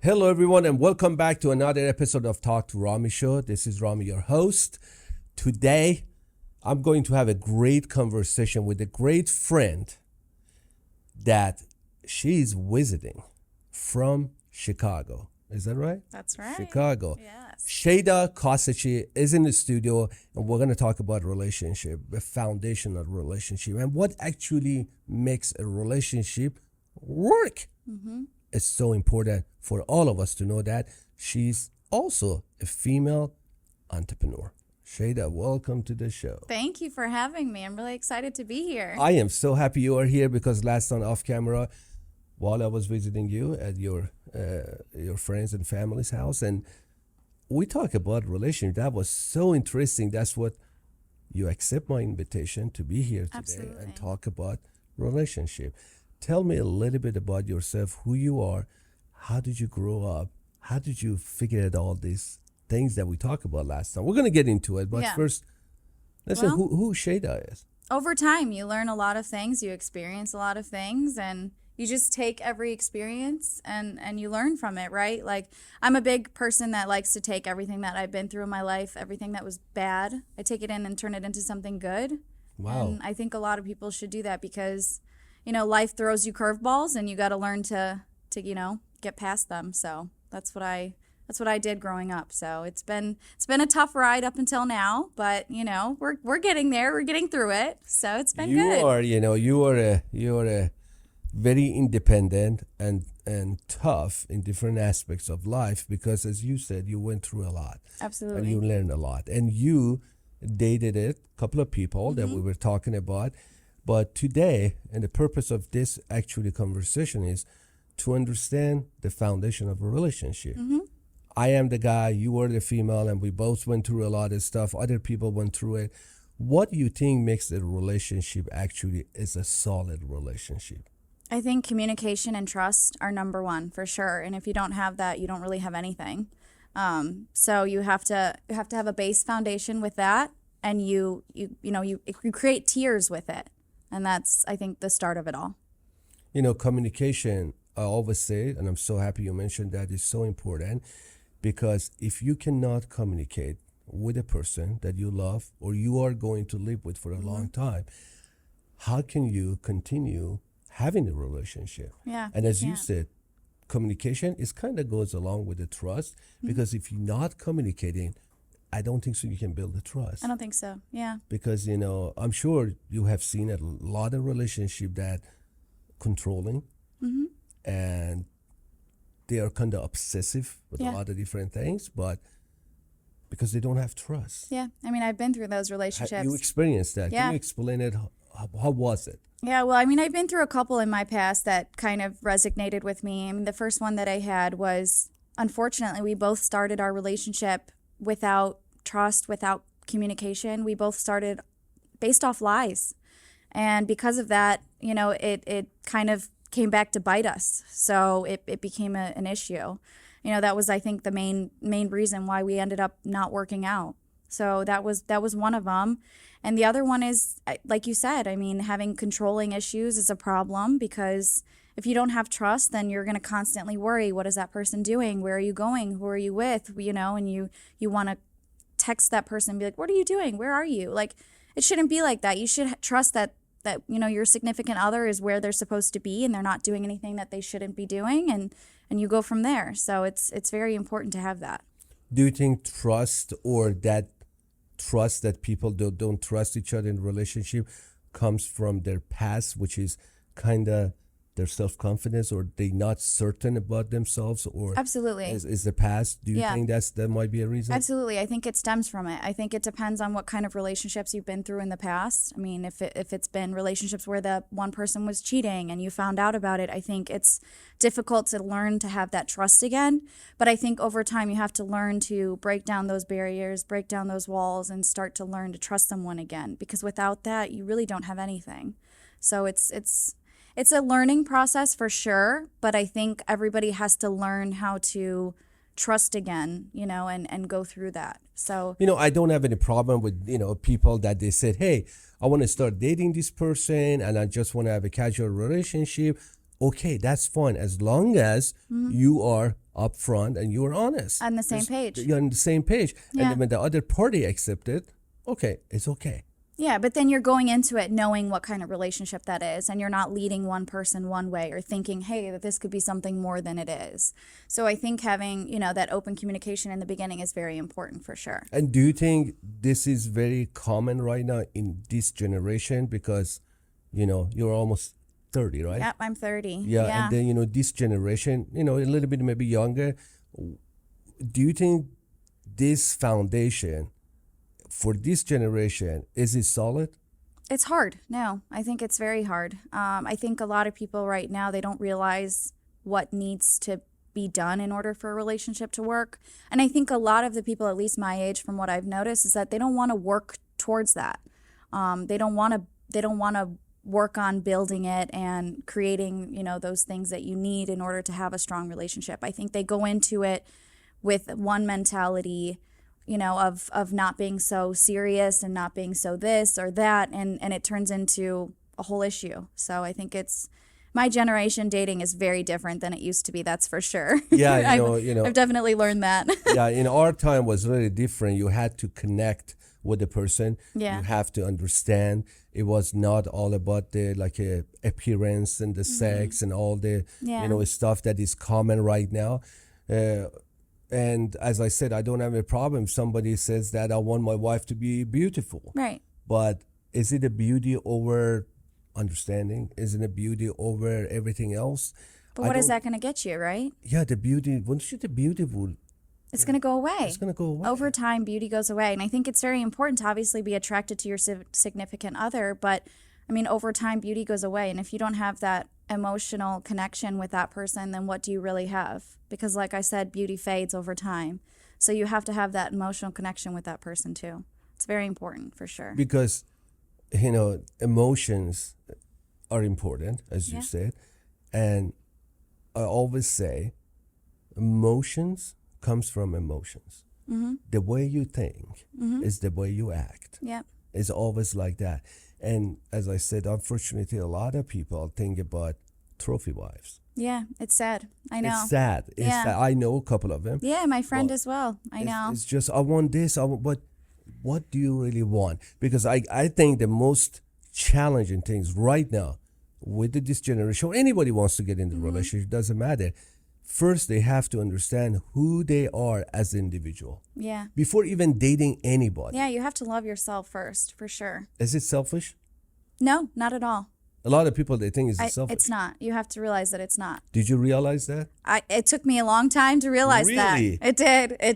Hello, everyone, and welcome back to another episode of Talk to Rami Show. This is Rami, your host. Today, I'm going to have a great conversation with a great friend that she's visiting from Chicago. Is that right? That's right. Chicago. Yes. Shayda Kasahchi is in the studio, and we're going to talk about relationship, the foundation of relationship, and what actually makes a relationship work. Mm-hmm. It's so important for all of us to know that. She's also a female entrepreneur. Shayda, welcome to the show. Thank you for having me. I'm really excited to be here. I am so happy you are here because last time off camera, while I was visiting you at your friends and family's house, and we talked about relationship. That was so interesting. That's what you accept my invitation to be here today. Absolutely. And talk about relationship. Tell me a little bit about yourself, who you are, how did you grow up, how did you figure out all these things that we talked about last time. We're going to get into it, but first, let's say who Shayda is. Over time, you learn a lot of things, you experience a lot of things, and you just take every experience and you learn from it, right? Like, I'm a big person that likes to take everything that I've been through in my life, everything that was bad, I take it in and turn it into something good. Wow. And I think a lot of people should do that because, you know, life throws you curveballs and you got to learn to get past them. So that's what I did growing up. So it's been a tough ride up until now, but you know, we're getting there. We're getting through it. So it's been good. You are a very independent and tough in different aspects of life because, as you said, you went through a lot. Absolutely. And you learned a lot. And you dated a couple of people that we were talking about. But today, and the purpose of this actually conversation is to understand the foundation of a relationship. Mm-hmm. I am the guy, you were the female, and we both went through a lot of stuff. Other people went through it. What do you think makes a relationship actually is a solid relationship? I think communication and trust are number one for sure. And if you don't have that, you don't really have anything. So you have to have a base foundation with that, and you create tiers with it. And that's, I think, the start of it all. You know, communication, I always say, and I'm so happy you mentioned that, is so important because if you cannot communicate with a person that you love or you are going to live with for a long time, how can you continue having a relationship? Yeah. And as you said, communication is kind of goes along with the trust because if you're not communicating, I don't think so you can build the trust. I don't think so. Yeah. Because, you know, I'm sure you have seen a lot of relationship that controlling and they are kind of obsessive with a lot of different things, but because they don't have trust. Yeah. I mean, I've been through those relationships. You experienced that. Yeah. Can you explain it? How was it? Yeah, well, I mean, I've been through a couple in my past that kind of resonated with me. I mean, the first one that I had was, unfortunately, we both started our relationship without trust, without communication. We both started based off lies. And because of that, you know, it kind of came back to bite us. So it became an issue. You know, that was, I think, the main reason why we ended up not working out. So that was one of them. And the other one is, like you said, I mean, having controlling issues is a problem because if you don't have trust, then you're going to constantly worry, what is that person doing? Where are you going? Who are you with? You know, and you want to text that person and be like, what are you doing? Where are you? Like, it shouldn't be like that. You should trust that you know, your significant other is where they're supposed to be and they're not doing anything that they shouldn't be doing, and you go from there. So it's very important to have that. Do you think trust or that trust that people don't trust each other in a relationship comes from their past, which is kind of their self-confidence, or they not certain about themselves, or absolutely is the past? Do you think that might be a reason? Absolutely. I think it stems from it. I think it depends on what kind of relationships you've been through in the past. I mean, if it's been relationships where the one person was cheating and you found out about it, I think it's difficult to learn to have that trust again. But I think over time you have to learn to break down those barriers, break down those walls, and start to learn to trust someone again. Because without that, you really don't have anything. So it's a learning process for sure, but I think everybody has to learn how to trust again, you know, and go through that. So, you know, I don't have any problem with, you know, people that they said, hey, I want to start dating this person and I just want to have a casual relationship. Okay, that's fine as long as you are upfront and you were honest. On the same page. You're on the same page. And Yeah. then when the other party accepted, okay, it's okay. Yeah, but then you're going into it knowing what kind of relationship that is, and you're not leading one person one way or thinking, hey, that this could be something more than it is. So I think having, that open communication in the beginning is very important for sure. And do you think this is very common right now in this generation? Because, you're almost 30, right? Yep, I'm 30. Yeah. And then, this generation, a little bit maybe younger. Do you think this foundation for this generation, is it solid? It's hard. No, I think it's very hard. I think a lot of people right now, they don't realize what needs to be done in order for a relationship to work. And I think a lot of the people, at least my age, from what I've noticed, is that they don't want to work towards that. They don't want to work on building it and creating, those things that you need in order to have a strong relationship. I think they go into it with one mentality, of not being so serious and not being so this or that, and it turns into a whole issue. So I think my generation dating is very different than it used to be, that's for sure. Yeah, I've definitely learned that. Yeah, in our time was really different. You had to connect with the person. Yeah. You have to understand. It was not all about the appearance and the sex and all the stuff that is common right now. And as I said, I don't have a problem if somebody says that I want my wife to be beautiful. Right. But is it a beauty over understanding? Is it a beauty over everything else? But what is that going to get you, right? Yeah, the beauty. Once you're the beautiful, it's going to go away. It's going to go away. Over time, beauty goes away. And I think it's very important to obviously be attracted to your significant other. But, over time, beauty goes away. And if you don't have that emotional connection with that person, then what do you really have? Because like I said, beauty fades over time. So you have to have that emotional connection with that person too. It's very important for sure. Because, emotions are important, as you said. And I always say emotions comes from emotions. Mm-hmm. The way you think is the way you act. Yeah. It's always like that. And as I said, unfortunately, a lot of people think about trophy wives. Yeah, it's sad. I know. It's sad. It's sad. I know a couple of them. Yeah, my friend as well. I know. It's just, I want this. But what do you really want? Because I think the most challenging things right now with this generation, or anybody wants to get into a relationship, doesn't matter. First, they have to understand who they are as an individual. Yeah. Before even dating anybody. Yeah, you have to love yourself first, for sure. Is it selfish? No, not at all. A lot of people, they think it's selfish. It's not. You have to realize that it's not. Did you realize that? It took me a long time to realize that. Really? It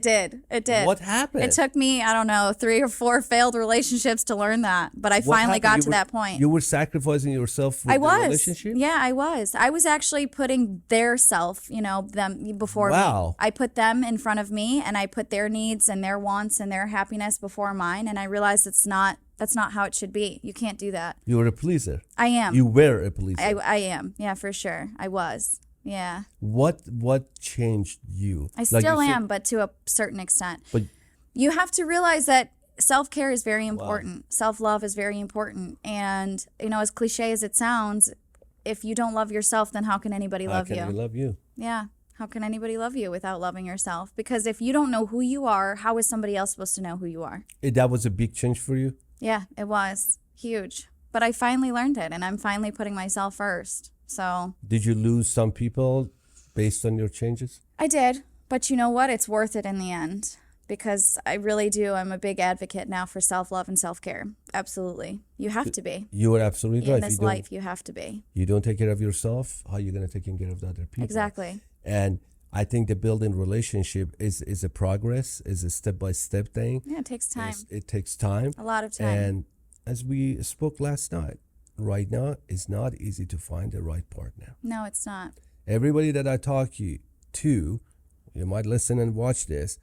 did. What happened? It took me, 3 or 4 failed relationships to learn that. But I finally got to that point. You were sacrificing yourself for the relationship? Yeah, I was. I was actually putting their self, them before Wow. me. I put them in front of me, and I put their needs and their wants and their happiness before mine. And I realized that's not how it should be. You can't do that. You were a pleaser. I am. You were a pleaser. I am. Yeah, for sure. I was. Yeah. What changed you? I still am, but to a certain extent. But you have to realize that self-care is very important. Wow. Self-love is very important. And, as cliche as it sounds, if you don't love yourself, then how can anybody love you? How can they love you? Yeah. How can anybody love you without loving yourself? Because if you don't know who you are, how is somebody else supposed to know who you are? That was a big change for you? Yeah, it was huge. But I finally learned it, and I'm finally putting myself first. So. Did you lose some people based on your changes? I did. But you know what? It's worth it in the end. Because I really do. I'm a big advocate now for self-love and self-care. Absolutely. You have to be. You are absolutely right. In this life, you have to be. You don't take care of yourself, how are you going to take care of the other people? Exactly. And I think the building relationship is a progress, is a step-by-step thing. Yeah, it takes time. It takes time. A lot of time. And as we spoke last night, right now, it's not easy to find the right partner. No, it's not. Everybody that I talk to, you might listen and watch this,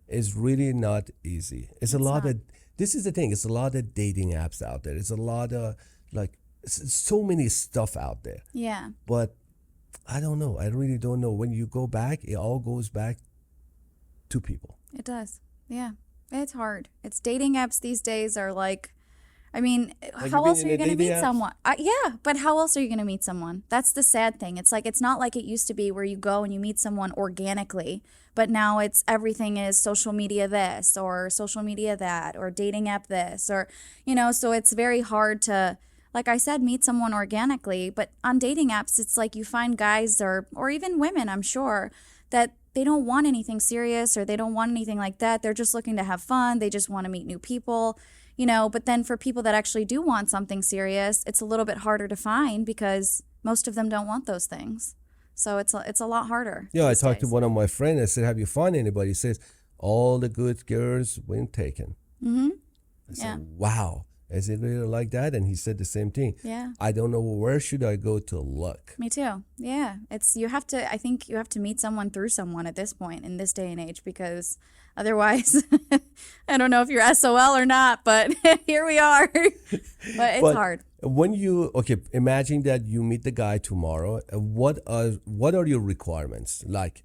is really not easy. It's a lot of, this is the thing, it's a lot of dating apps out there. It's a lot of, so many stuff out there. Yeah. But I don't know. I really don't know. When you go back, it all goes back to people. It does. Yeah. It's hard. It's dating apps these days are like, I mean, Have how you been else in are you a going to dating meet apps? someone? Yeah, but how else are you going to meet someone? That's the sad thing. It's like it's not like it used to be where you go and you meet someone organically, but now it's everything is social media this or social media that or dating app this or so it's very hard to, like I said, meet someone organically. But on dating apps, it's like you find guys or even women, I'm sure, that they don't want anything serious or they don't want anything like that. They're just looking to have fun. They just want to meet new people. But then for people that actually do want something serious, it's a little bit harder to find because most of them don't want those things. So it's a lot harder. Yeah, I these talked to days. one of my friends. I said, "Have you found anybody?" He says, "All the good girls been taken." Mm-hmm. I Yeah. said, "Wow, is it really like that?" And he said the same thing. Yeah. I don't know where should I go to look. Me too. Yeah. I think you have to meet someone through someone at this point in this day and age because otherwise, I don't know if you're SOL or not, but here we are. But it's hard. When imagine that you meet the guy tomorrow. What are your requirements? Like,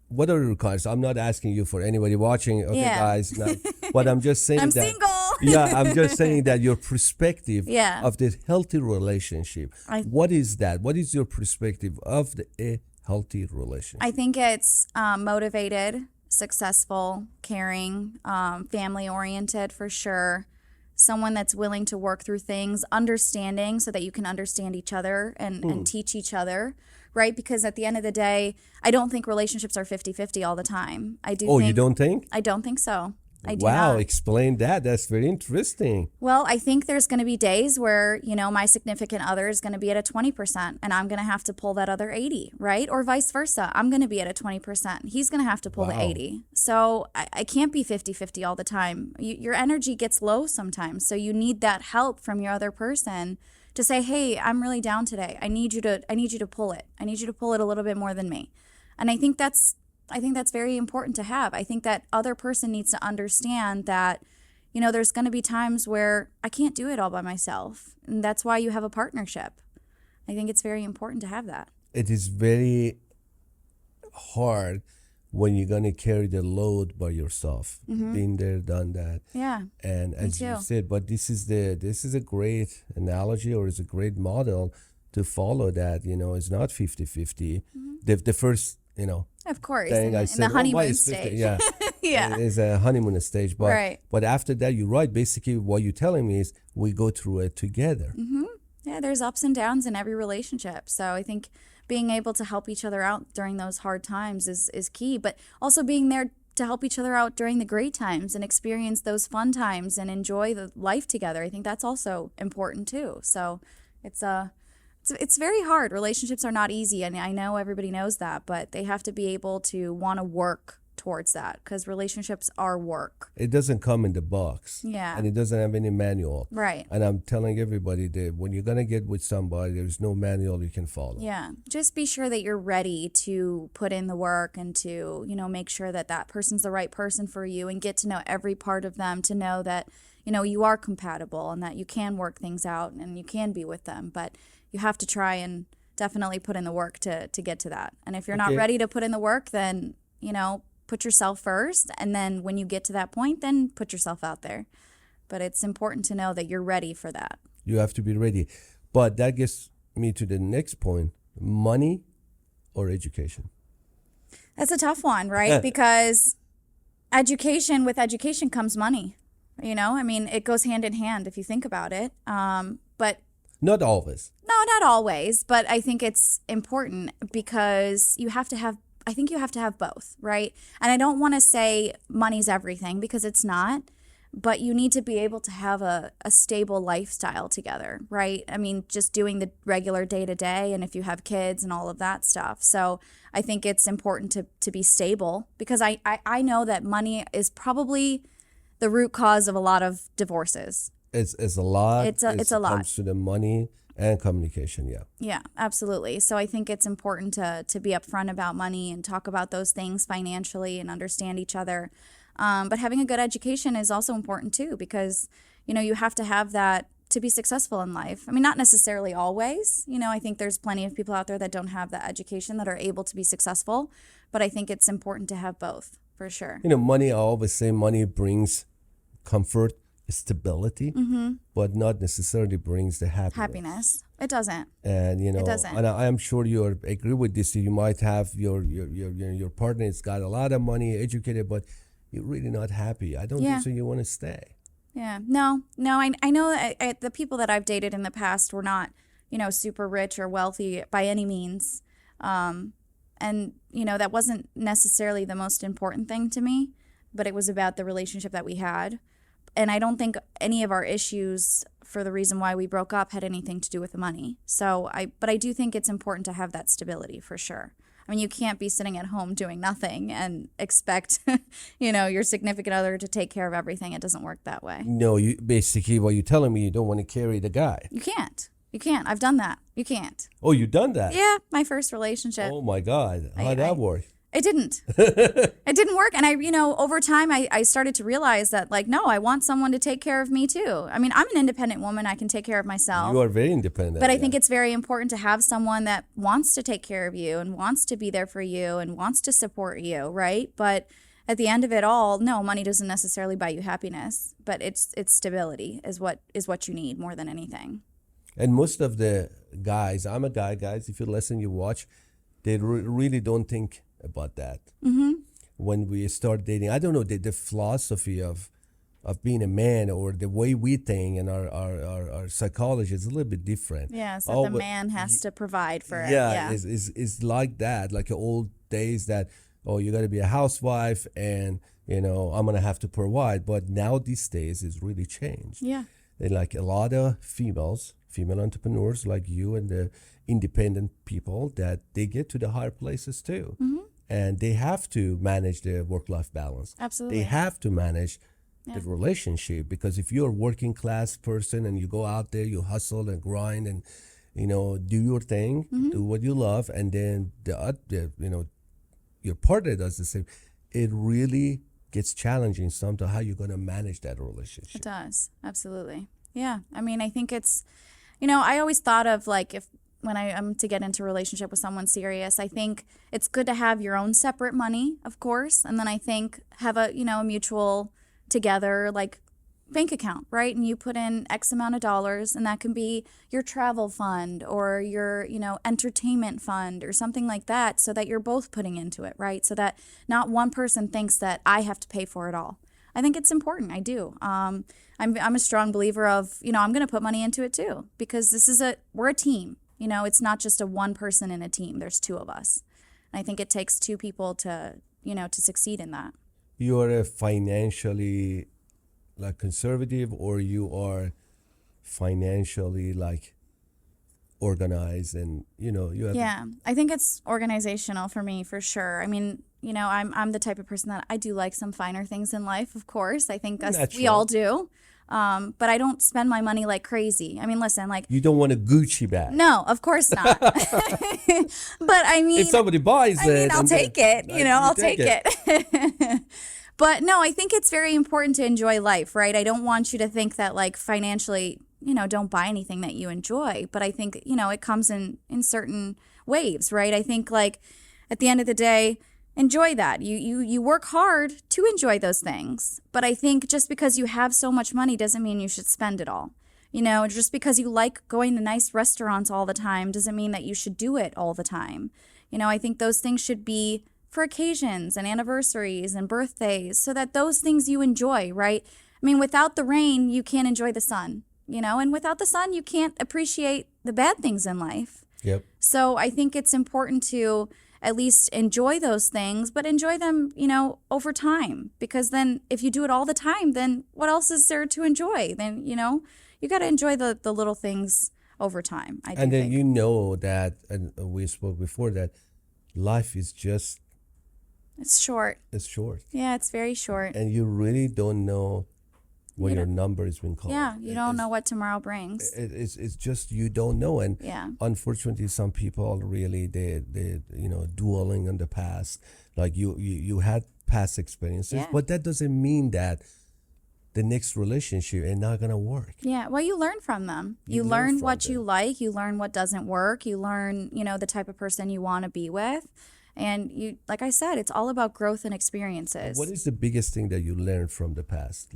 what are your requirements? I'm not asking you for anybody watching. Okay, Yeah. guys, no, but I'm just saying I'm that. single. Yeah, I'm just saying that your perspective Yeah. of the healthy relationship. What is that? What is your perspective of a healthy relationship? I think it's motivated, successful, caring, family oriented for sure. Someone that's willing to work through things, understanding so that you can understand each other and teach each other, right? Because at the end of the day, I don't think relationships are 50-50 all the time. You don't think? I don't think so. I do Wow, not. explain that. That's very interesting. Well, I think there's going to be days where, my significant other is going to be at a 20% and I'm going to have to pull that other 80, right? Or vice versa. I'm going to be at a 20%. He's going to have to pull the 80. So I can't be 50-50 all the time. Your energy gets low sometimes. So you need that help from your other person to say, hey, I'm really down today. I need you to pull it. I need you to pull it a little bit more than me. And I think that's very important to have. I think that other person needs to understand that, there's going to be times where I can't do it all by myself. And that's why you have a partnership. I think it's very important to have that. It is very hard when you're going to carry the load by yourself. Been there, done that. Yeah. And as you too. said, but this is a great analogy or is a great model to follow that, it's not 50-50. The first, Of course. thing I In said, the honeymoon it's 50. stage. Yeah. Yeah. It's a honeymoon stage. But, Right. but after that, you're right. Basically, what you're telling me is we go through it together. Yeah, there's ups and downs in every relationship. So I think being able to help each other out during those hard times is key, but also being there to help each other out during the great times and experience those fun times and enjoy the life together. I think that's also important too. So it's very hard. Relationships are not easy, and I know everybody knows that, but they have to be able to want to work towards that because relationships are work. It doesn't come in the box. Yeah. And it doesn't have any manual. Right. And I'm telling everybody that when you're going to get with somebody, there's no manual you can follow. Yeah. Just be sure that you're ready to put in the work and to, make sure that that person's the right person for you and get to know every part of them to know that, you are compatible and that you can work things out and you can be with them. But you have to try and definitely put in the work to get to that. And if you're not ready to put in the work, then, put yourself first. And then when you get to that point, then put yourself out there. But it's important to know that you're ready for that. You have to be ready. But that gets me to the next point, money or education. That's a tough one, right? Because with education comes money. It goes hand in hand if you think about it. But not always. No, not always. But I think it's important because you have to have both, right? And I don't want to say money's everything because it's not. But you need to be able to have a stable lifestyle together, right? Just doing the regular day-to-day and if you have kids and all of that stuff. So I think it's important to be stable because I know that money is probably the root cause of a lot of divorces. It's a lot. It's a lot. It comes to the money and communication, yeah. Yeah, absolutely. So I think it's important to be upfront about money and talk about those things financially and understand each other. But having a good education is also important too because, you have to have that to be successful in life. Not necessarily always. I think there's plenty of people out there that don't have that education that are able to be successful. But I think it's important to have both for sure. Money, I always say money brings comfort, stability, but not necessarily brings the Happiness. It doesn't. And It doesn't. and I am sure you agree with this. You might have your partner has got a lot of money, educated, but you're really not happy. I don't think so. You want to stay. Yeah. No. I know that the people that I've dated in the past were not, super rich or wealthy by any means. And, that wasn't necessarily the most important thing to me, but it was about the relationship that we had. And I don't think any of our issues for the reason why we broke up had anything to do with the money. But I do think it's important to have that stability for sure. I mean, you can't be sitting at home doing nothing and expect, your significant other to take care of everything. It doesn't work that way. No, you basically what you're telling me, you don't want to carry the guy. You can't. I've done that. You can't. Oh, you've done that? Yeah, my first relationship. Oh my God, how'd that work? It didn't. It didn't work. And over time, I started to realize that, no, I want someone to take care of me too. I mean, I'm an independent woman. I can take care of myself. You are very independent. But I think it's very important to have someone that wants to take care of you and wants to be there for you and wants to support you, right? But at the end of it all, no, money doesn't necessarily buy you happiness, but it's stability is what you need more than anything. And most of the guys, I'm a guy, guys, if you listen, you watch, they really don't think about that. When we start dating, I don't know, the philosophy of being a man or the way we think and our psychology is a little bit different. Yeah, so the man has to provide for it. Yeah, it's like that, like the old days that, you got to be a housewife and, I'm going to have to provide. But now these days it's really changed. Yeah. And like a lot of female entrepreneurs like you and the independent people that they get to the higher places too. And they have to manage their work-life balance. Absolutely. They have to manage the relationship, because if you're a working class person and you go out there, you hustle and grind and, do your thing, do what you love, and then your partner does the same, it really gets challenging sometimes how you're going to manage that relationship. It does. Absolutely. Yeah. I mean, I think it's, I always thought of when I am to get into a relationship with someone serious, I think it's good to have your own separate money, of course. And then I think have a mutual together, bank account, right? And you put in X amount of dollars, and that can be your travel fund or your, entertainment fund or something like that, so that you're both putting into it, right? So that not one person thinks that I have to pay for it all. I think it's important. I do. I'm a strong believer of, I'm going to put money into it too, because we're a team. It's not just a one person in a team. There's two of us. And I think it takes two people to succeed in that. You are a financially conservative, or you are financially organized, and you have. Yeah, I think it's organizational for me for sure. I mean, I'm the type of person that I do like some finer things in life, of course. I think we all do. But I don't spend my money like crazy. I mean, listen, you don't want a Gucci bag. No, of course not. But I mean, if somebody buys it, I'll take it. I'll take it. But no, I think it's very important to enjoy life, right? I don't want you to think that financially, don't buy anything that you enjoy. But I think, it comes in certain waves, right? I think at the end of the day, enjoy that. You work hard to enjoy those things. But I think just because you have so much money doesn't mean you should spend it all. Just because you like going to nice restaurants all the time doesn't mean that you should do it all the time. I think those things should be for occasions and anniversaries and birthdays, so that those things you enjoy, right? I mean, without the rain, you can't enjoy the sun, and without the sun, you can't appreciate the bad things in life. Yep. So I think it's important to at least enjoy those things, but enjoy them, over time. Because then if you do it all the time, then what else is there to enjoy? Then, you got to enjoy the little things over time. I and then think. That, and we spoke before, that life is just... It's short. It's short. Yeah, it's very short. And you really don't know what your number has been called. Yeah, you don't know what tomorrow brings. It's just you don't know. And unfortunately, some people really, they dwelling on the past. You had past experiences, but that doesn't mean that the next relationship is not going to work. Yeah, well, you learn from them. You learn what you like. You learn what doesn't work. You learn, the type of person you want to be with. And you, like I said, it's all about growth and experiences. What is the biggest thing that you learned from the past?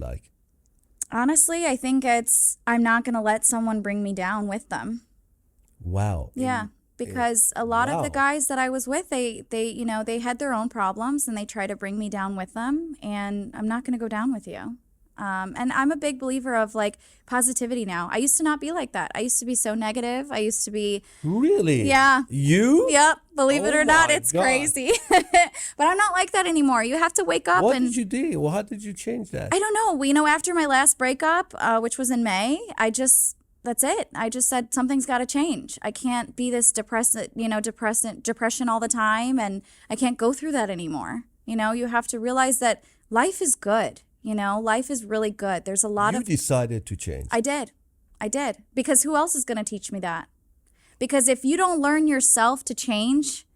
Honestly, I think I'm not going to let someone bring me down with them. Wow. Yeah. Because a lot of the Wow. guys that I was with, they had their own problems and they try to bring me down with them. And I'm not going to go down with you. And I'm a big believer of like positivity now. I used to not be like that. I used to be so negative. I used to be, Really? yeah. You? Yep. Believe it Oh or not, my it's God. crazy. But I'm not like that anymore. You have to wake up What and did you do? Well, how did you change that? I don't know. After my last breakup, which was in May, that's it. I just said something's got to change. I can't be this depression all the time, and I can't go through that anymore. You have to realize that life is good. Life is really good. There's a lot You of decided to change. I did. Because who else is going to teach me that? Because if you don't learn yourself to change,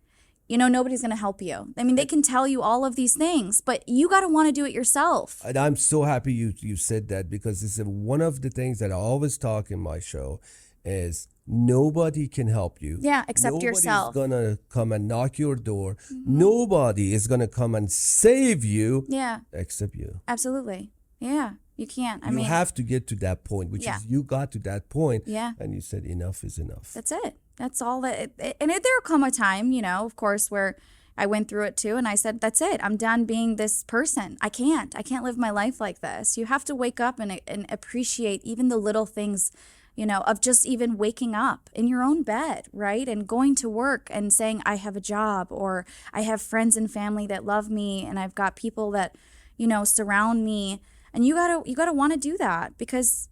nobody's going to help you. I mean, they can tell you all of these things, but you got to want to do it yourself. And I'm so happy you said that, because this is one of the things that I always talk in my show is nobody can help you. Yeah, except yourself. Nobody's going to come and knock your door. Nobody is going to come and save you Yeah, except you. absolutely. Yeah, you can't. I You mean, have to get to that point, which Yeah. is you got to that point, yeah, and you said enough is enough. that's it. That's all that. There'll come a time, of course, where I went through it too, and I said, "That's it. I'm done being this person. I can't live my life like this." You have to wake up and appreciate even the little things, of just even waking up in your own bed, right, and going to work and saying, "I have a job," or "I have friends and family that love me, and I've got people that, surround me." And you gotta want to do that, because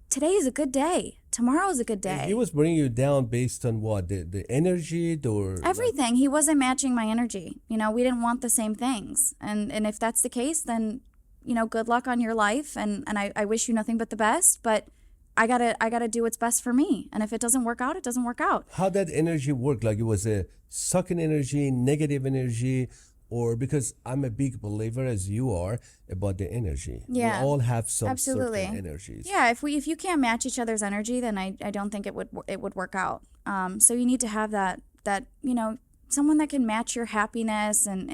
today is a good day. Tomorrow is a good day. He was bringing you down based on what? The energy or Everything. He wasn't matching my energy. We didn't want the same things. And if that's the case, then, good luck on your life. And I wish you nothing but the best. But I gotta do what's best for me. And if it doesn't work out, it doesn't work out. How that energy worked? Like it was a sucking energy, negative energy, or because I'm a big believer, as you are, about the energy. Yeah, We all have some absolutely. certain energies. Yeah, if you can't match each other's energy, then I don't think it would work out. So you need to have that someone that can match your happiness and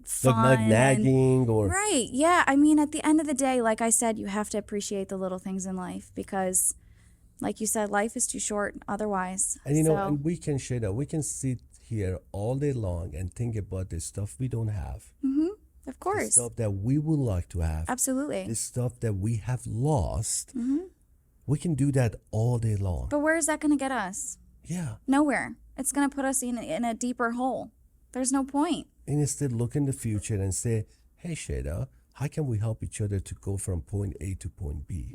fun. Like not nagging or Right. Yeah. I mean, at the end of the day, like I said, you have to appreciate the little things in life, because, like you said, life is too short otherwise. and So, and we can share that. We can sit here all day long and think about the stuff we don't have. of The course. stuff that we would like to have. Absolutely. The stuff that we have lost. We can do that all day long. But where is that going to get us? Yeah. Nowhere. It's going to put us in a deeper hole. There's no point. And instead look in the future and say, hey, Shayda, how can we help each other to go from point A to point B?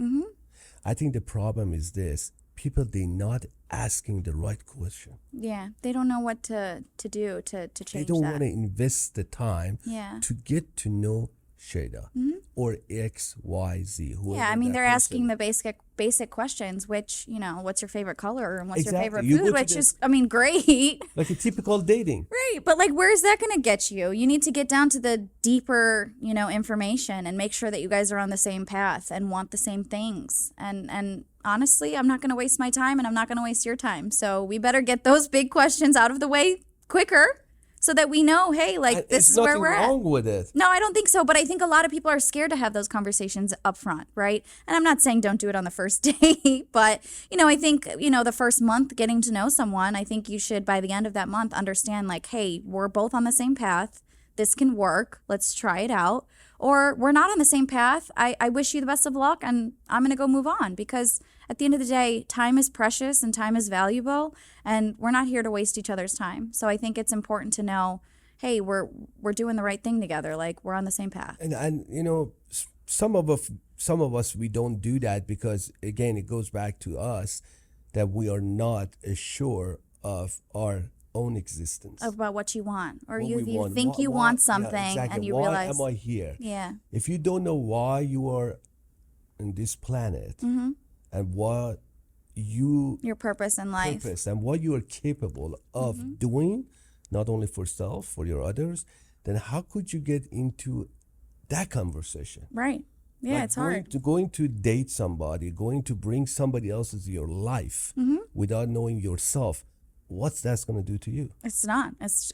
I think the problem is this. People, they're not asking the right question. Yeah. They don't know what to do to They change don't that. want to invest the time Yeah. to get to know Shayda or X, Y, Z. whoever Yeah, I mean, that they're person asking the basic questions, which, what's your favorite color and what's your Exactly. favorite You go food, to which the- is, I mean, great. like a typical dating. Right. But like, where is that going to get you? You need to get down to the deeper, information and make sure that you guys are on the same path and want the same things. And honestly, I'm not going to waste my time and I'm not going to waste your time. So we better get those big questions out of the way quicker so that we know, hey, like, this is where nothing we're at. wrong with it. No, I don't think so. But I think a lot of people are scared to have those conversations up front, right? And I'm not saying don't do it on the first date, but, I think, the first month getting to know someone, I think you should, by the end of that month, understand like, hey, we're both on the same path. This can work. Let's try it out. Or we're not on the same path. I wish you the best of luck and I'm going to go move on, because at the end of the day, time is precious and time is valuable, and we're not here to waste each other's time. So I think it's important to know, hey, we're doing the right thing together. Like, we're on the same path. And some of us we don't do that because, again, it goes back to us that we are not sure of our own existence. About what you want, or What you we want. think you Why- want yeah, something, exactly. and you why realize, am I here? yeah, If you don't know why you are on this planet and what your purpose in life. purpose and what you are capable of doing, not only for self, for your others, then how could you get into that conversation? Right. Yeah, Like it's hard. going to date somebody, going to bring somebody else into your life without knowing yourself, what's that's going to do to you? It's not. It's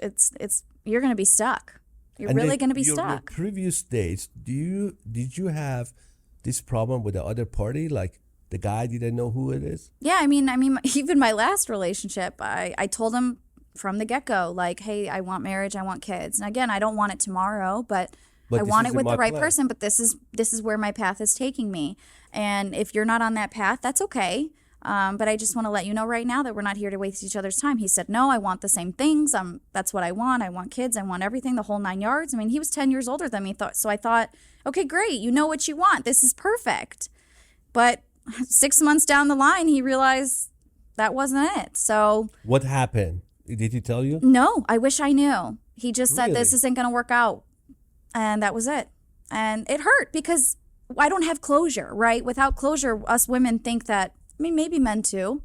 you're going to be stuck. You're And really then going to be your stuck. previous dates, did you have this problem with the other party, like the guy didn't know who it is? Yeah, I mean, even my last relationship, I told him from the get-go, like, hey, I want marriage, I want kids. And again, I don't want it tomorrow, but I this want it isn't with my the right plan. person. But this is where my path is taking me. And if you're not on that path, that's okay. But I just want to let you know right now that we're not here to waste each other's time. He said, no, I want the same things. That's what I want. I want kids. I want everything, the whole 9 yards. I mean, he was 10 years older than me. So I thought, okay, great. You know what you want. This is perfect. But 6 months down the line, he realized that wasn't it. So What happened? Did he tell you? no, I wish I knew. He just said, this Really? isn't going to work out. And that was it. And it hurt because I don't have closure, right? Without closure, us women think that, I mean, maybe men too,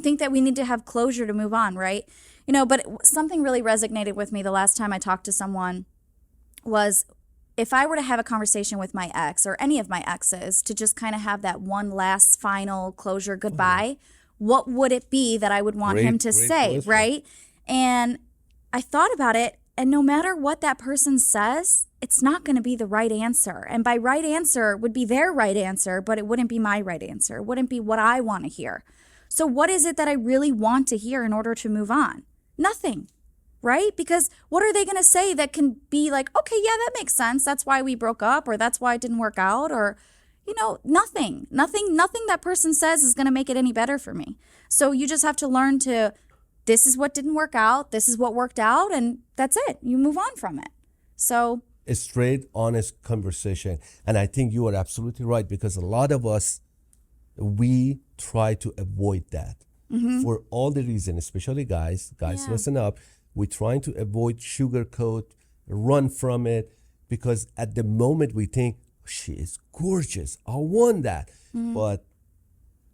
think that we need to have closure to move on, right? You know, but something really resonated with me the last time I talked to someone was if I were to have a conversation with my ex or any of my exes to just kind of have that one last final closure goodbye, what would it be that I would want him to Great say, question. right? And I thought about it, and no matter what that person says, it's not going to be the right answer. And by right answer would be their right answer, but it wouldn't be my right answer. It wouldn't be what I want to hear. So what is it that I really want to hear in order to move on? Nothing, right? Because what are they going to say that can be like, okay, yeah, that makes sense. That's why we broke up, or that's why it didn't work out, or, you know, nothing that person says is going to make it any better for me. So you just have to learn to, this is what didn't work out. This is what worked out. And that's it. You move on from it. So A straight, honest conversation. And I think you are absolutely right, because a lot of us, we try to avoid that for all the reasons, especially guys. Guys, Yeah. listen up. We're trying to avoid sugarcoat, run from it, because at the moment we think, she is gorgeous, I want that. But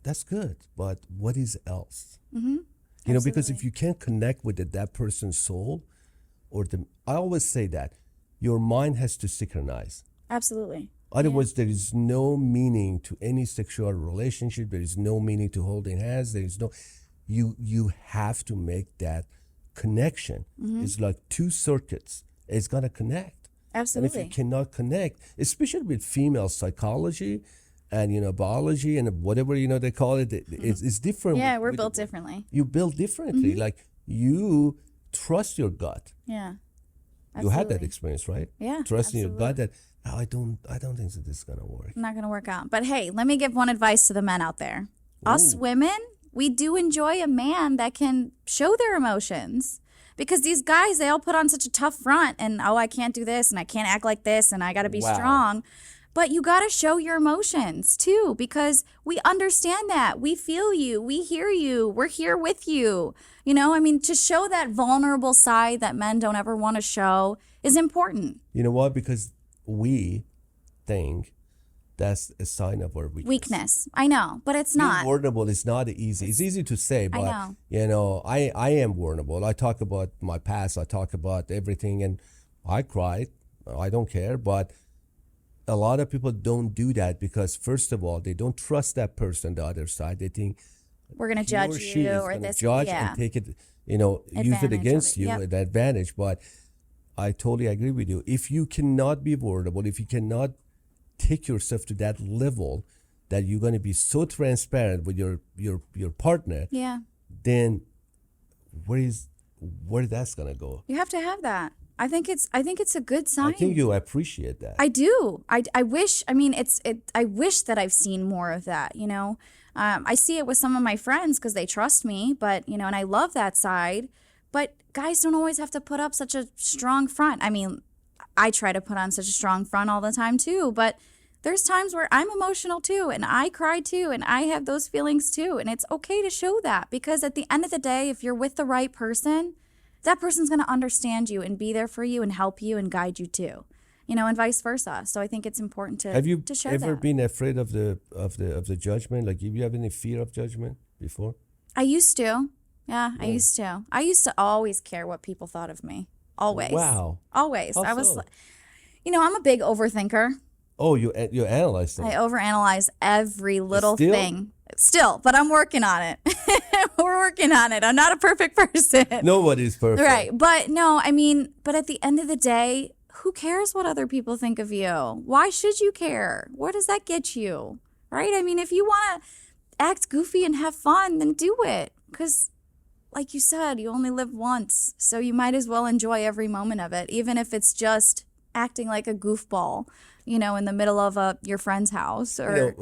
that's good. But what is else? You know, because if Absolutely. you can't connect with that person's soul, I always say that your mind has to synchronize. absolutely. Otherwise, there is no meaning to any sexual relationship. There is no meaning to holding hands. There is no, you have to make that connection. It's like two circuits. It's gonna connect. And if Absolutely. you cannot connect, especially with female psychology and biology and whatever they call it, it's different. Yeah, with- we're with- built differently. You build differently. Like you trust your gut. Yeah. You had that Absolutely. experience, right? Yeah, Trusting your gut absolutely. that I don't think that this is gonna work. Not going to work out. But hey, let me give one advice to the men out there. Us Ooh. women, we do enjoy a man that can show their emotions. Because these guys, they all put on such a tough front and, oh, I can't do this and I can't act like this and I got to be Wow. strong. But you got to show your emotions too, because we understand that. We feel you. We hear you. We're here with you. You know, I mean, to show that vulnerable side that men don't ever want to show is important. You know what? Because we think that's a sign of our Weakness. I know, but it's Being not. vulnerable is not easy. It's easy to say, but know. I am vulnerable. I talk about my past. I talk about everything, and I cried. I don't care, but a lot of people don't do that because, first of all, they don't trust that person, the other side. They think We're going to he or judge she you is or gonna this. judge Yeah. and take it, use Advantage it of against it. you, Yep. the advantage. But I totally agree with you. If you cannot be vulnerable, if you cannot take yourself to that level that you're going to be so transparent with your partner, Yeah. then where that's going to go? You have to have that. I think it's a good sign. I think you appreciate that. I do. I wish. I mean, I wish that I've seen more of that. I see it with some of my friends because they trust me. But and I love that side. But guys don't always have to put up such a strong front. I mean, I try to put on such a strong front all the time too. But there's times where I'm emotional too, and I cry too, and I have those feelings too. And it's okay to show that because at the end of the day, if you're with the right person, that person's going to understand you and be there for you and help you and guide you too, and vice versa. So I think it's important to Have you to show ever that. been afraid of the judgment? Like, do you have any fear of judgment before? I used to. Yeah, I used to. I used to always care what people thought of me. Always. Wow. Always. How I was so? like, I'm a big overthinker. Oh, you analyze them. I overanalyze every little Still? thing. Still, but I'm working on it. We're working on it. I'm not a perfect person. Nobody's perfect. Right. But no, but at the end of the day, who cares what other people think of you? Why should you care? Where does that get you? Right? I mean, if you want to act goofy and have fun, then do it. Because, like you said, you only live once. So you might as well enjoy every moment of it, even if it's just acting like a goofball, in the middle of your friend's house. Or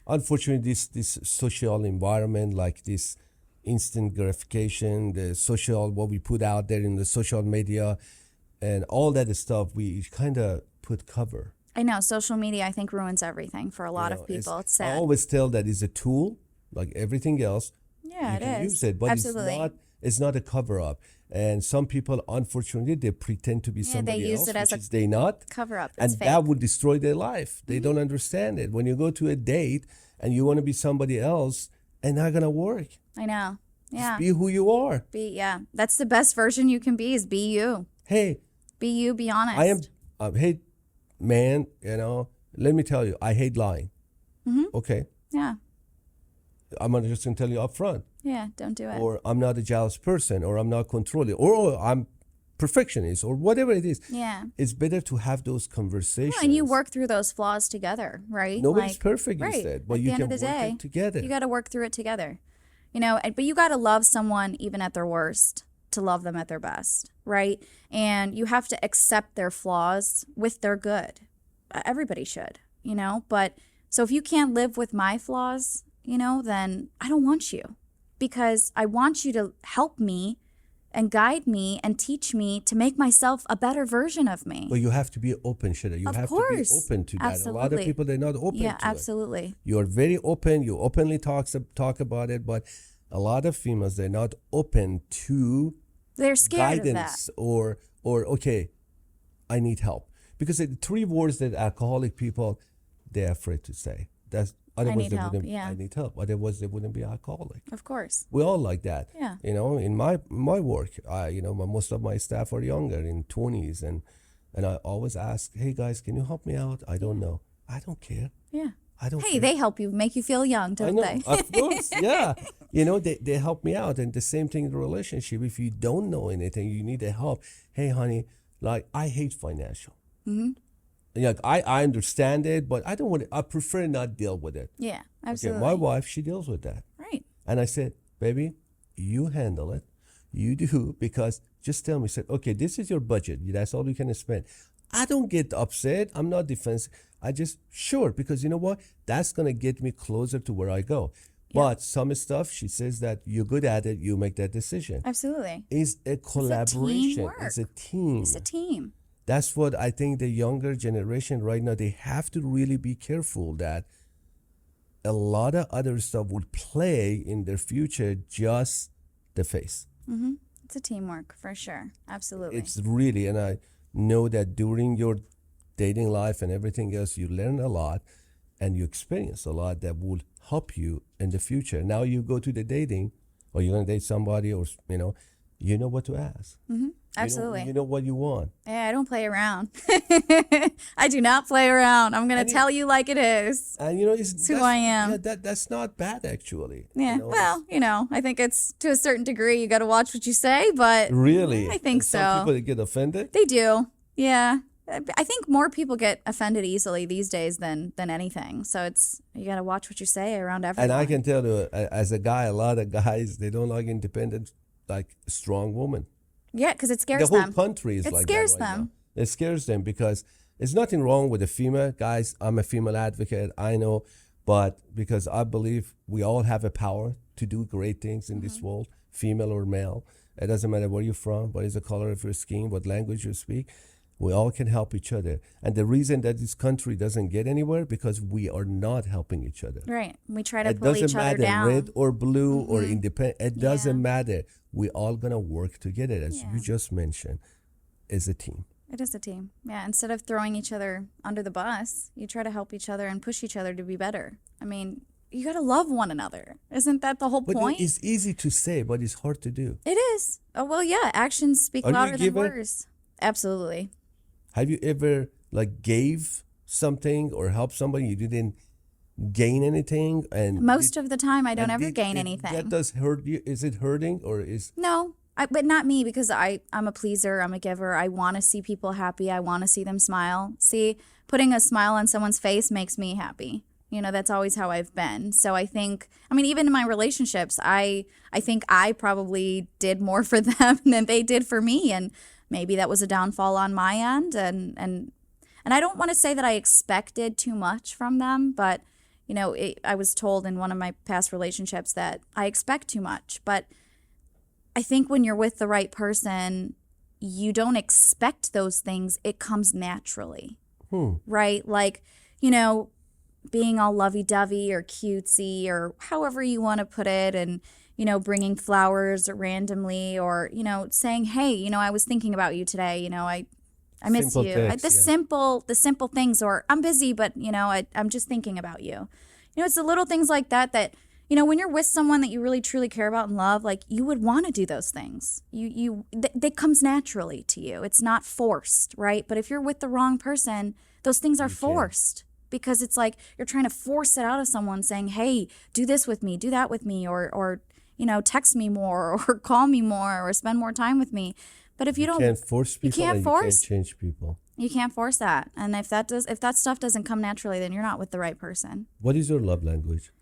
Unfortunately, this social environment, like this instant gratification, the social, what we put out there in the social media and all that stuff, we kind of put cover. I know social media, I think, ruins everything for a lot of people. It's sad. I always tell that it's a tool, like everything else. Yeah, you can use it, but absolutely. it's not a cover up. And some people, unfortunately, they pretend to be somebody they use else, it as which is they not. Cover up. And fake. that would destroy their life. They don't understand it. When you go to a date and you want to be somebody else, it's not gonna work. I know. Yeah. Just be who you are. That's the best version you can be, is be you. Hey. Be you, be honest. I am, hey, man, let me tell you, I hate lying. Mm-hmm. Okay. Yeah. I'm just going to tell you up front. Yeah, don't do it. Or I'm not a jealous person, or I'm not controlling, or I'm perfectionist, or whatever it is. Yeah. It's better to have those conversations. Yeah, and you work through those flaws together, right? Nobody's perfect, right. you said, but At you the end can of the work day, it together. You got to work through it together. But you got to love someone even at their worst to love them at their best, right? And you have to accept their flaws with their good. Everybody should, But so if you can't live with my flaws, then I don't want you, because I want you to help me and guide me and teach me to make myself a better version of me. Well, you have to be open, Shayda. You have to be open to that. Absolutely. A lot of people, they're not open to it. Yeah, absolutely. You're very open. You openly talk about it, but a lot of females, they're not open to they're scared guidance of that. or okay, I need help. Because the three words that alcoholic people, they're afraid to say. That's otherwise I need help. Otherwise they wouldn't be alcoholic. Of course. We all like that. Yeah. In my work, most of my staff are younger, in 20s, and I always ask, hey guys, can you help me out? I don't know. I don't care. Yeah. I don't Hey, care. they help you, make you feel young, don't they? Of course, yeah. They help me out. And the same thing in the relationship. If you don't know anything, you need the help. Hey, honey, like, I hate financial. Mm-hmm. Like, I understand it, but I prefer not deal with it. Yeah, absolutely. Okay, my wife, she deals with that. Right. And I said, baby, you handle it. You do, because just tell me, said, okay, this is your budget. That's all you can spend. I don't get upset. I'm not defensive. I just, sure, because you know what? That's going to get me closer to where I go. Yeah. But some stuff, she says that you're good at it. You make that decision. Absolutely. It's a collaboration. It's a team. It's a team. That's what I think the younger generation right now, they have to really be careful that a lot of other stuff will play in their future, just the face. Mm-hmm. It's a teamwork for sure. Absolutely. It's really, and I know that during your dating life and everything else, you learn a lot and you experience a lot that will help you in the future. Now you go to the dating, or you're going to date somebody, or, you know what to ask. Mm-hmm. Absolutely. You know what you want. Yeah, I don't play around. I do not play around. I'm going to tell you like it is. And it's who I am. Yeah, that's not bad, actually. Yeah, I think it's, to a certain degree, you got to watch what you say, but really, I think so. Some people get offended. They do. Yeah. I think more people get offended easily these days than anything. So you got to watch what you say around everyone. And I can tell you, as a guy, a lot of guys, they don't like independent, like strong women. Yeah, because it scares them. The whole country is like that. It scares them. Now. It scares them because there's nothing wrong with a female. Guys, I'm a female advocate, I know. But because I believe we all have a power to do great things in this world, female or male. It doesn't matter where you're from, what is the color of your skin, what language you speak. We all can help each other. And the reason that this country doesn't get anywhere, because we are not helping each other. Right. We try to pull each other down. It doesn't matter red or blue or independent. It doesn't matter. We all going to work together, as you just mentioned, as a team. It is a team. Yeah. Instead of throwing each other under the bus, you try to help each other and push each other to be better. I mean, you got to love one another. Isn't that the whole point? It's easy to say, but it's hard to do. It is. Oh, well, yeah. Actions speak louder than words. Absolutely. Have you ever gave something or helped somebody, you didn't gain anything? And most of the time I don't ever gain anything. That does hurt you. Is it hurting or is... No, But not me, because I'm a pleaser. I'm a giver. I want to see people happy. I want to see them smile. See, putting a smile on someone's face makes me happy. You know, that's always how I've been. So I think, I mean, even in my relationships, I think I probably did more for them than they did for me. And maybe that was a downfall on my end. And I don't want to say that I expected too much from them, but, you know, I was told in one of my past relationships that I expect too much. But I think when you're with the right person, you don't expect those things. It comes naturally, right? Like, you know, being all lovey-dovey or cutesy or however you want to put it, and, you know, bringing flowers randomly, or, you know, saying, hey, you know, I was thinking about you today, you know, I miss Simple you. text, The simple things, or I'm busy, but, you know, I'm just thinking about you. You know, it's the little things like that, you know, when you're with someone that you really truly care about and love, like, you would want to do those things. That comes naturally to you. It's not forced, right? But if you're with the wrong person, those things are forced. Because it's like you're trying to force it out of someone, saying, hey, do this with me, do that with me, or you know, text me more, or call me more, or spend more time with me. But if you don't, can't force people, you can't force, you can't change people. You can't force that. And if that stuff doesn't come naturally, then you're not with the right person. What is your love language?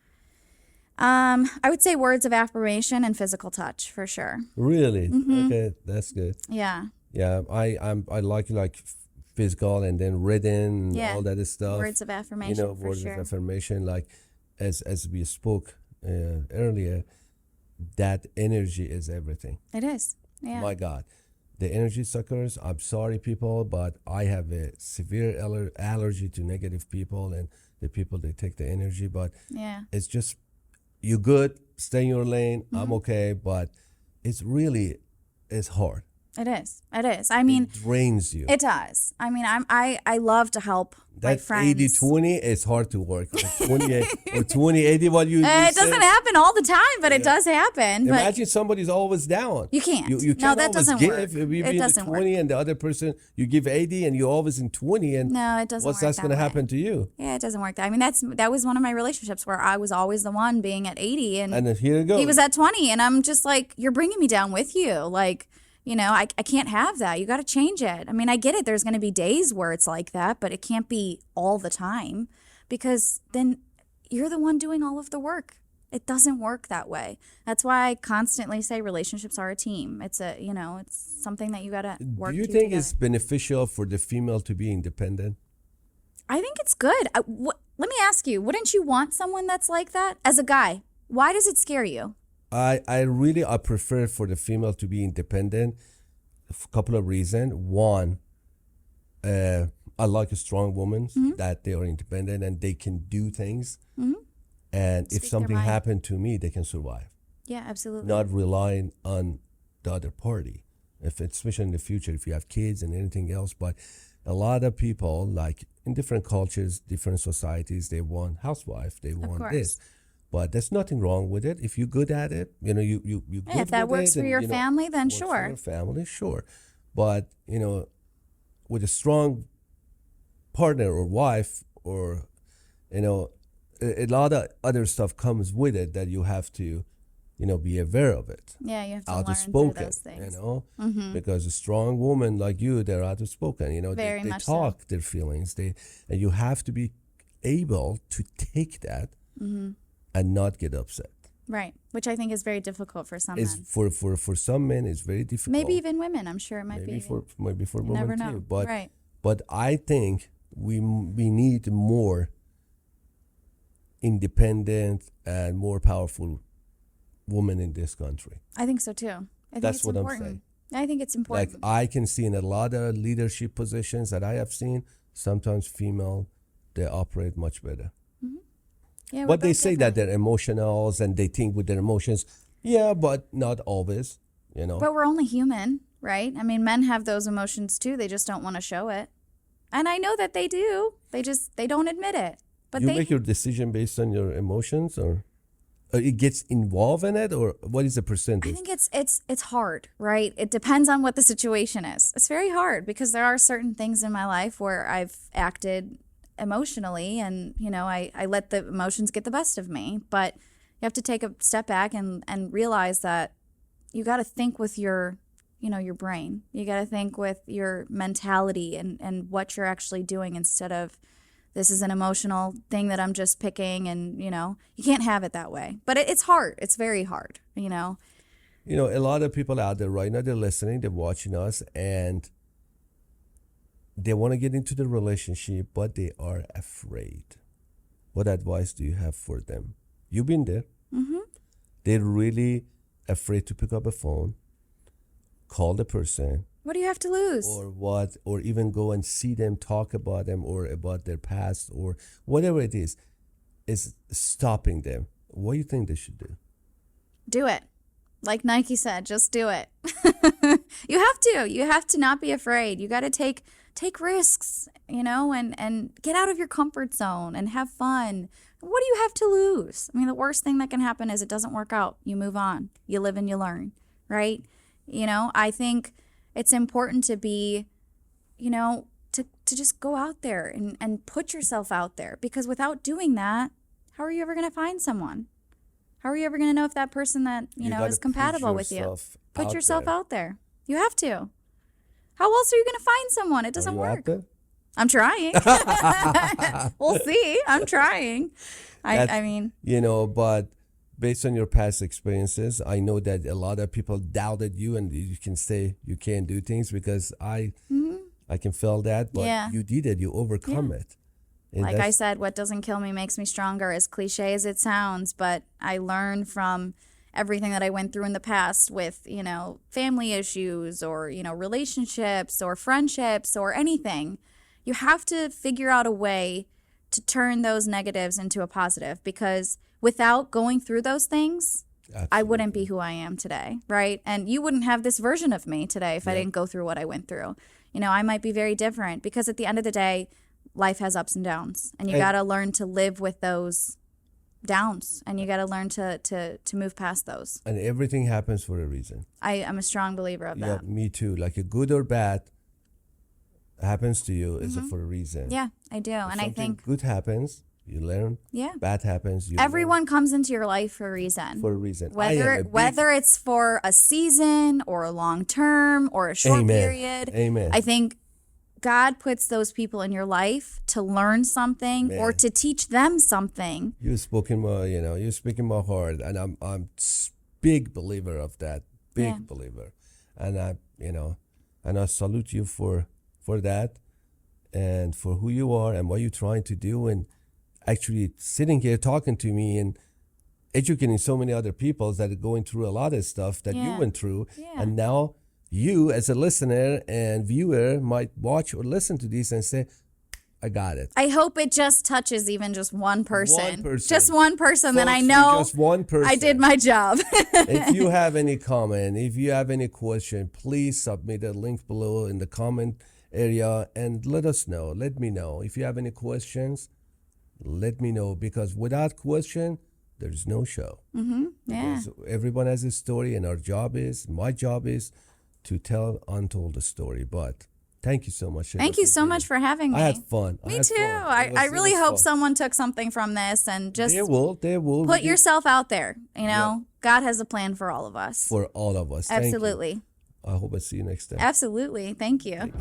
I would say words of affirmation and physical touch, for sure. Really? Okay, that's good. Yeah. Yeah, I like physical, and then written, and all that stuff. Words of affirmation, you know, for words sure. of affirmation, like as we spoke earlier, that energy is everything. It is. Yeah. My God, the energy suckers. I'm sorry, people, but I have a severe allergy to negative people and the people that take the energy. But it's just, you good, stay in your lane. I'm okay, but it's hard. It is. It is. I mean, it drains you. It does. I mean, I love to help my friends. 80-20 is hard to work. Or 20-80, what you it said. doesn't happen all the time, but it does happen. Imagine somebody's always down. You can't. You can't no, that always doesn't give. work. If you It be doesn't in the 20 work. and the other person, you give 80 and you're always in 20. And no, it doesn't what's work that's going to happen to you? Yeah, it doesn't work. I mean, that was one of my relationships where I was always the one being at 80, and here it goes. he was at 20, and I'm just like, you're bringing me down with you. Like, you know, I can't have that. You got to change it. I mean, I get it. There's going to be days where it's like that, but it can't be all the time, because then you're the one doing all of the work. It doesn't work that way. That's why I constantly say relationships are a team. It's it's something that you got to work Do you together. think it's beneficial for the female to be independent? I think it's good. Let me ask you, wouldn't you want someone that's like that as a guy? Why does it scare you? I prefer for the female to be independent for a couple of reasons. One, I like a strong woman that they are independent and they can do things. And Speak if something their mind. happened to me, they can survive. Yeah, absolutely. Not relying on the other party, especially in the future, if you have kids and anything else. But a lot of people, like in different cultures, different societies, they want housewife, they want this. But there's nothing wrong with it. If you're good at it, you good if that with works it for and, your family, then works for sure. your family, sure. But, with a strong partner or wife, or, a lot of other stuff comes with it that you have to, be aware of it. Yeah, you have to learn Outspoken, through those things. Because a strong woman like you, they're outspoken. Very they much talk their feelings. And you have to be able to take that and not get upset. Right, which I think is very difficult for some men. For some men, it's very difficult. Maybe even women. I'm sure it might maybe be. Maybe for You women never know. too. But Right. but I think we need more independent and more powerful women in this country. I think so too. I think That's it's what important. I'm saying. I think it's important. Like I can see in a lot of leadership positions that I have seen, sometimes female, they operate much better. Yeah, we're But they both say different. that they're emotional and they think with their emotions. Yeah, but not always, But we're only human, right? I mean, men have those emotions too. They just don't want to show it. And I know that they do. They don't admit it. But you they make your decision based on your emotions, or it gets involved in it, or what is the percentage? I think it's hard, right? It depends on what the situation is. It's very hard because there are certain things in my life where I've acted emotionally, and I let the emotions get the best of me. But you have to take a step back and realize that you got to think with your, your brain. You got to think with your mentality and what you're actually doing instead of this is an emotional thing that I'm just picking and, you can't have it that way. But it's hard. It's very hard, A lot of people out there right now, they're listening, they're watching us, and they want to get into the relationship, but they are afraid. What advice do you have for them? You've been there. Mm-hmm. They're really afraid to pick up a phone, call the person. What do you have to lose? Or even go and see them, talk about them, or about their past, or whatever it is stopping them. What do you think they should do? Do it. Like Nike said, just do it. You have to. You have to not be afraid. You got to take risks, and get out of your comfort zone and have fun. What do you have to lose? I mean, the worst thing that can happen is it doesn't work out. You move on. You live and you learn, right? I think it's important to be, to just go out there and put yourself out there, because without doing that, how are you ever going to find someone? How are you ever going to know if that person that, is compatible with you? Put yourself out there. You have to. How else are you going to find someone? It doesn't work. Out there? I'm trying. We'll see. I'm trying. I mean. But based on your past experiences, I know that a lot of people doubted you, and you can say you can't do things because I can feel that, but you did it. You overcome it. And like I said, what doesn't kill me makes me stronger, as cliche as it sounds, but I learned from everything that I went through in the past with, family issues or, relationships or friendships or anything. You have to figure out a way to turn those negatives into a positive, because without going through those things, absolutely, I wouldn't be who I am today, right? And you wouldn't have this version of me today if I didn't go through what I went through. I might be very different, because at the end of the day, life has ups and downs, and you got to learn to live with those downs, and you got to learn to move past those. And everything happens for a reason. I'm a strong believer of that. Yeah, me too. Like a good or bad happens to you is for a reason. Yeah, I do. And I think good happens, you learn. Yeah. Bad happens, you Everyone learn. comes into your life for a reason. For a reason. Whether it's for a season or a long term or a short period. Amen. I think God puts those people in your life to learn something or to teach them something. You're speaking my heart, and I'm big believer of that. Big believer. And I salute you for that, and for who you are and what you're trying to do, and actually sitting here talking to me and educating so many other people that are going through a lot of stuff that you went through. Yeah. And now you as a listener and viewer might watch or listen to this and say, I got it. I hope it just touches even just one person. Just one person. Folks, then I know just one person. I did my job. If you have any comment, if you have any question, please submit a link below in the comment area and let us know. Let me know. If you have any questions, let me know, because without question, there's no show. Mm-hmm. Yeah. Because everyone has a story, and my job is to tell untold story. But thank you so much. Thank you so much for having me. I had fun. Me too. I really hope someone took something from this and just they will put yourself out there. God has a plan for all of us. For all of us. Absolutely. I hope I see you next time. Absolutely. Thank you.